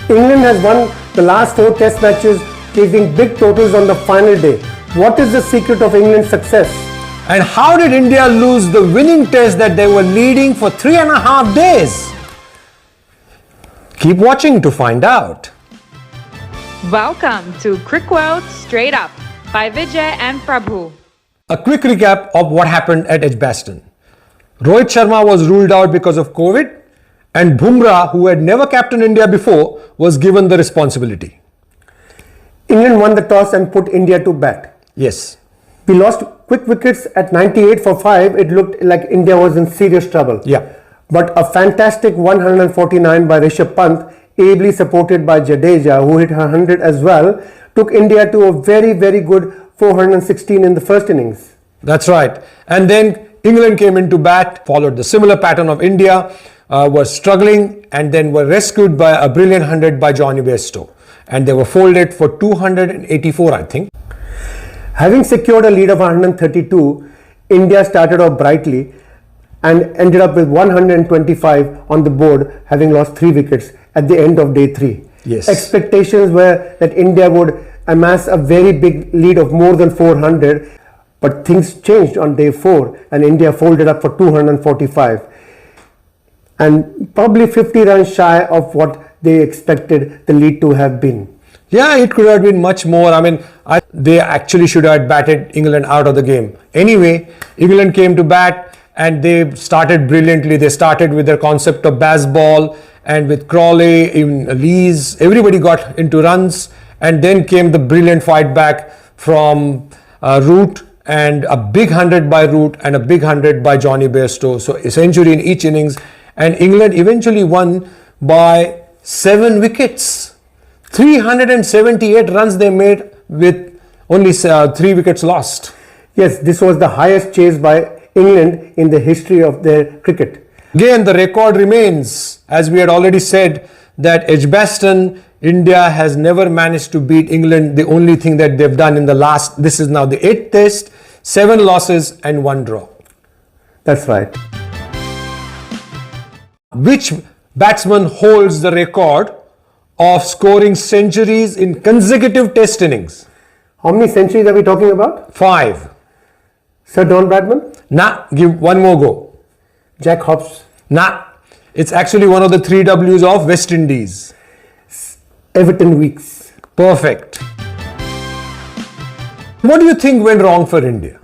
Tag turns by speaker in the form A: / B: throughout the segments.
A: England has won the last 4 test matches, chasing big totals on the final day. What is the secret of England's success?
B: And how did India lose the winning test that they were leading for 3.5 days? Keep watching to find out.
C: Welcome to Cricworldstraightup by Vijay and Prabhu.
B: A quick recap of what happened at Edgbaston. Rohit Sharma was ruled out because of COVID, and Bumrah, who had never captained India before, was given the responsibility.
A: England won the toss and put India to bat.
B: Yes.
A: We lost quick wickets at 98 for 5. It looked like India was in serious trouble.
B: Yeah.
A: But a fantastic 149 by Rishabh Pant, ably supported by Jadeja, who hit 100 as well, took India to a very, very good 416 in the first innings.
B: That's right. And then England came into bat, followed the similar pattern of India, were struggling, and then were rescued by a brilliant 100 by Johnny Bairstow. And they were folded for 284, I think.
A: Having secured a lead of 132, India started off brightly and ended up with 125 on the board, having lost 3 wickets at the end of day 3.
B: Yes.
A: Expectations were that India would amass a very big lead of more than 400, but things changed on day 4 and India folded up for 245 and probably 50 runs shy of what they expected the lead to have been.
B: Yeah, it could have been much more. I mean, they actually should have batted England out of the game. Anyway, England came to bat and they started brilliantly. They started with their concept of baseball, and with Crawley, even Lees, everybody got into runs. And then came the brilliant fight back from Root, and a big 100 by Root and a big 100 by Johnny Bairstow. So a century in each innings. And England eventually won by 7 wickets. 378 runs they made with only 3 wickets lost.
A: Yes, this was the highest chase by England in the history of their cricket.
B: Again, the record remains, as we had already said, that Edgbaston, India has never managed to beat England. The only thing that they've done in the last, this is now the 8th test, 7 losses and 1 draw.
A: That's right.
B: Which batsman holds the record of scoring centuries in consecutive test innings?
A: How many centuries are we talking about?
B: 5.
A: Sir Don Bradman?
B: Nah, give one more go.
A: Jack Hobbs?
B: Nah, it's actually one of the 3 Ws of West Indies.
A: Everton Weeks.
B: Perfect. What do you think went wrong for India?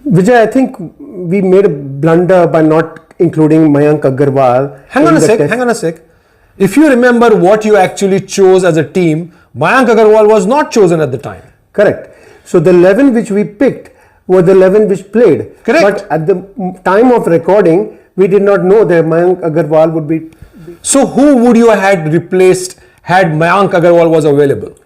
A: Vijay, I think we made a blunder by not including Mayank Agarwal.
B: Hang on a sec. If you remember what you actually chose as a team, Mayank Agarwal was not chosen at the time.
A: Correct. So the 11 which we picked were the 11 which played.
B: Correct.
A: But at the time of recording, we did not know that Mayank Agarwal would be.
B: So who would you have replaced had Mayank Agarwal was available?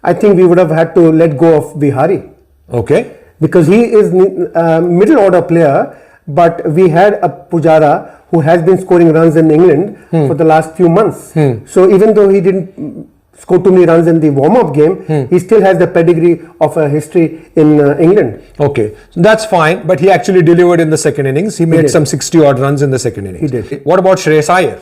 A: I think we would have had to let go of Bihari.
B: Okay.
A: Because he is a middle order player, but we had a Pujara who has been scoring runs in England for the last few months. So even though he didn't score too many runs in the warm-up game, he still has the pedigree of a history in England.
B: Okay, so that's fine, but he actually delivered in the second innings. He made some 60 odd runs in the second innings.
A: He did.
B: What about Shreyas Iyer?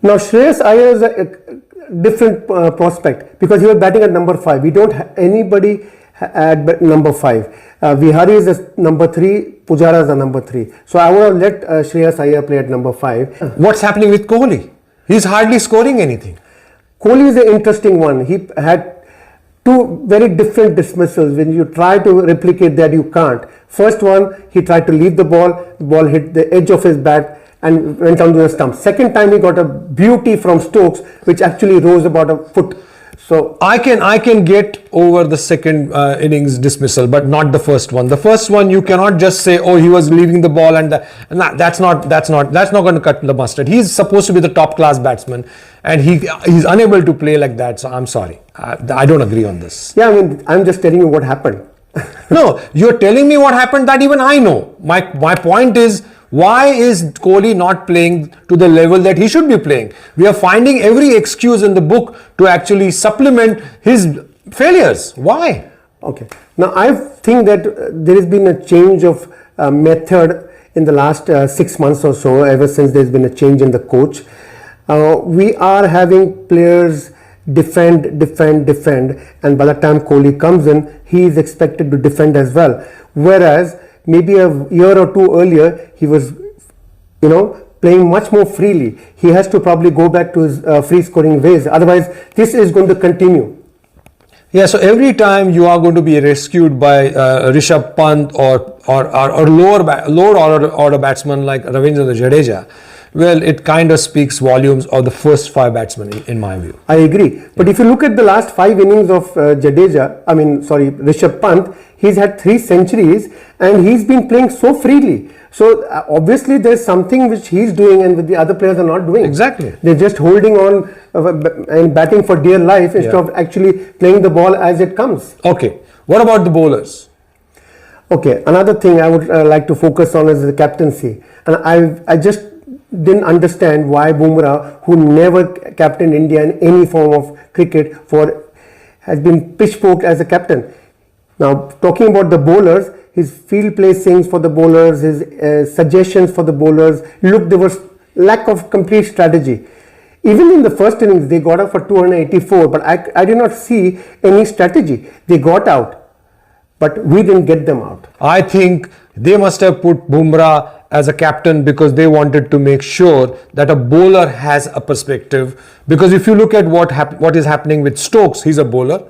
A: Now Shreyas Iyer is a different prospect because he was batting at number 5. We don't have anybody at number 5. Vihari is a number 3, Pujara is a number 3. So I would have let Shreyas Iyer play at number 5.
B: What's happening with Kohli? He's hardly scoring anything.
A: Kohli is an interesting one. He had 2 very different dismissals. When you try to replicate that, you can't. First one, he tried to leave the ball hit the edge of his bat and went onto the stump. Second time, he got a beauty from Stokes, which actually rose about a foot. So
B: I can get over the second innings dismissal, but not the first one. The first one you cannot just say, oh, he was leaving the ball and that's not going to cut the mustard. He's supposed to be the top class batsman, and he's unable to play like that. So I'm sorry, I don't agree on this.
A: Yeah, I mean, I'm just telling you what happened.
B: No, you're telling me what happened that even I know. My point is, why is Kohli not playing to the level that he should be playing? We are finding every excuse in the book to actually supplement his failures. Why?
A: Okay. Now, I think that there has been a change of method in the last 6 months or so, ever since there's been a change in the coach. We are having players defend, and by the time Kohli comes in, he is expected to defend as well. Whereas maybe a year or two earlier, he was, playing much more freely. He has to probably go back to his free scoring ways. Otherwise, this is going to continue.
B: Yeah, so every time you are going to be rescued by Rishabh Pant or lower order batsman like Ravindra Jadeja, well, it kind of speaks volumes of the first 5 batsmen in my view.
A: I agree. But if you look at the last 5 innings of Rishabh Pant, he's had 3 centuries and he's been playing so freely. So obviously there's something which he's doing and the other players are not doing.
B: Exactly.
A: They're just holding on and batting for dear life instead of actually playing the ball as it comes.
B: Okay. What about the bowlers?
A: Okay. Another thing I would like to focus on is the captaincy. And I just didn't understand why Bumrah, who never captained India in any form of cricket, has been pitchforked as a captain. Now, talking about the bowlers, his field placings for the bowlers, his suggestions for the bowlers, look, there was lack of complete strategy. Even in the first innings, they got out for 284, but I did not see any strategy. They got out, but we didn't get them out.
B: I think they must have put Bumrah as a captain because they wanted to make sure that a bowler has a perspective. Because if you look at what is happening with Stokes, he's a bowler.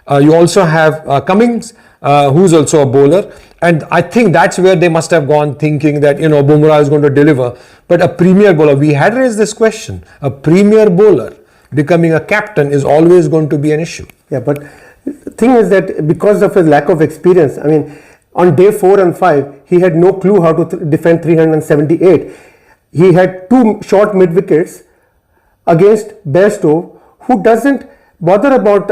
B: You also have Cummins, who's also a bowler. And I think that's where they must have gone thinking that, Bumrah is going to deliver. But a premier bowler, we had raised this question, a premier bowler becoming a captain is always going to be an issue.
A: Yeah, but the thing is that because of his lack of experience, on day 4 and 5, he had no clue how to defend 378. He had 2 short mid wickets against Bairstow, who doesn't bother about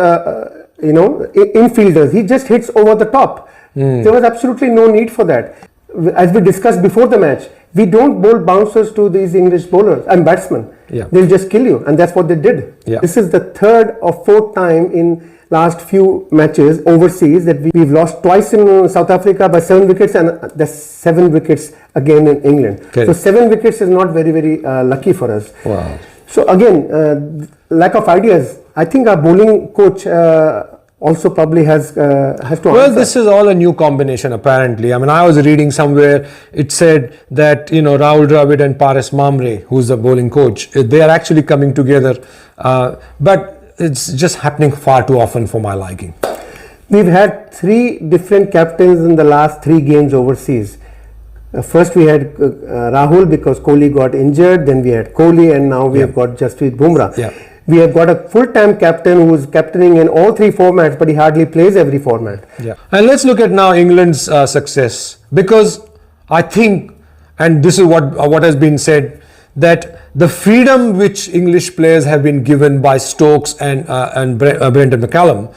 A: infielders. He just hits over the top. There was absolutely no need for that. As we discussed before the match, we don't bowl bouncers to these English bowlers and batsmen.
B: Yeah.
A: They'll just kill you, and that's what they did.
B: Yeah.
A: This is the 3rd or 4th time in last few matches overseas that we've lost twice in South Africa by 7 wickets, and the 7 wickets again in England.
B: Okay.
A: So 7 wickets is not very, very lucky for us.
B: Wow.
A: So again, lack of ideas. I think our bowling coach also probably has to
B: Well,
A: answer.
B: this is all a new combination apparently. I was reading somewhere, it said that, Rahul Dravid and Paris Mamre, who's the bowling coach, they are actually coming together. But it's just happening far too often for my liking.
A: We've had 3 different captains in the last 3 games overseas. First we had Rahul because Kohli got injured, then we had Kohli, and now we have got Jasprit Bumrah.
B: Yeah.
A: We have got a full-time captain who is captaining in all 3 formats, but he hardly plays every format.
B: Yeah. And let's look at now England's success, because I think, and this is what has been said, that the freedom which English players have been given by Stokes and Brendan McCallum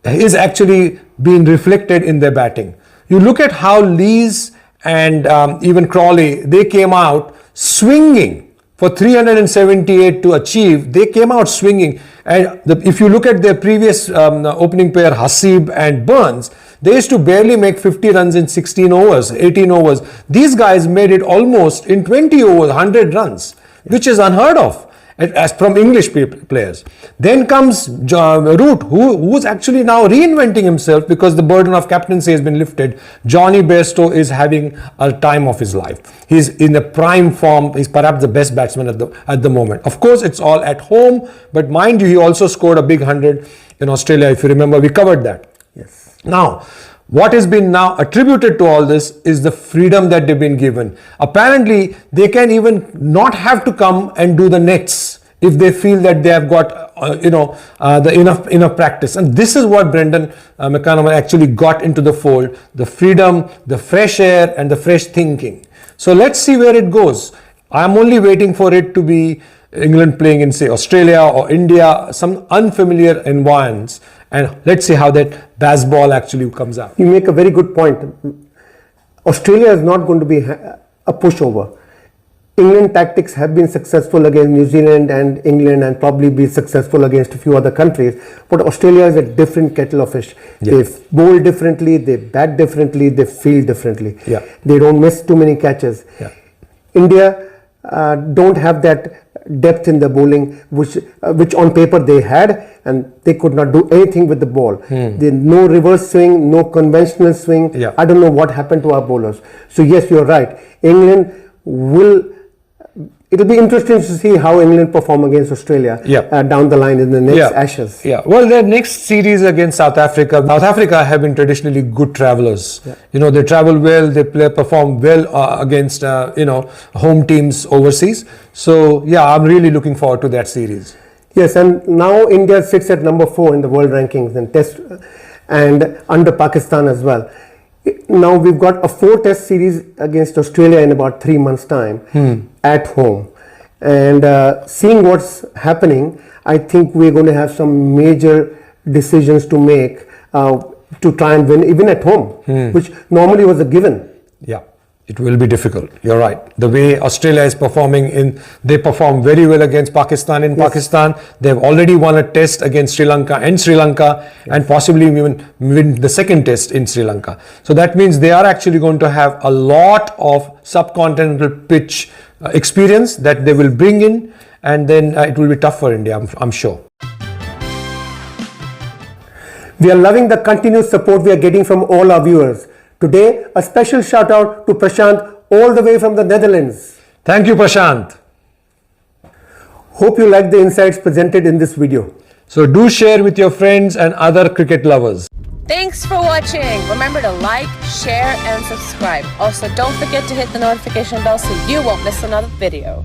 B: is actually being reflected in their batting. You look at how Lees and even Crawley, they came out swinging for 378 to achieve. They came out swinging, and if you look at their previous opening pair, Hasib and Burns, they used to barely make 50 runs in 16 overs, 18 overs. These guys made it almost in 20 overs, 100 runs, which is unheard of as from English players. Then comes Root, who's actually now reinventing himself because the burden of captaincy has been lifted. Johnny Bairstow is having a time of his life. He's in a prime form. He's perhaps the best batsman at the moment. Of course, it's all at home, but mind you, he also scored a big 100 in Australia. If you remember, we covered that.
A: Yes.
B: Now, what has been now attributed to all this is the freedom that they've been given. Apparently, they can even not have to come and do the nets if they feel that they have got the enough practice. And this is what Brendan McCallum actually got into the fold: the freedom, the fresh air, and the fresh thinking. So let's see where it goes. I'm only waiting for it to be England playing in, say, Australia or India, some unfamiliar environments, and let's see how that baseball actually comes out.
A: You make a very good point. Australia is not going to be a pushover. England tactics have been successful against New Zealand and England, and probably be successful against a few other countries. But Australia is a different kettle of fish.
B: Yeah.
A: They bowl differently, they bat differently, they field differently.
B: Yeah.
A: They don't miss too many catches.
B: Yeah.
A: India don't have that depth in the bowling, which on paper they had, and they could not do anything with the ball. There no reverse swing, no conventional swing.
B: Yeah.
A: I don't know what happened to our bowlers. So yes, you're right. England will. It'll be interesting to see how England perform against Australia down the line in the next Ashes.
B: Yeah. Well, their next series against South Africa. South Africa have been traditionally good travelers.
A: Yeah.
B: You know, they travel well. They perform well against home teams overseas. So yeah, I'm really looking forward to that series.
A: Yes, and now India sits at number 4 in the world rankings in Test, and under Pakistan as well. Now we've got a 4-test series against Australia in about 3 months' time at home, and seeing what's happening, I think we're going to have some major decisions to make to try and win even at home, which normally was a given.
B: Yeah. It will be difficult. You're right. The way Australia is performing they perform very well against Pakistan in Pakistan. They've already won a test against Sri Lanka and possibly even win the second test in Sri Lanka. So that means they are actually going to have a lot of subcontinental pitch experience that they will bring in, and then it will be tough for India, I'm sure.
A: We are loving the continuous support we are getting from all our viewers. Today, a special shout out to Prashant all the way from the Netherlands.
B: Thank you, Prashant.
A: Hope you like the insights presented in this video.
B: So do share with your friends and other cricket lovers.
D: Thanks for watching. Remember to like, share, and subscribe. Also, don't forget to hit the notification bell so you won't miss another video.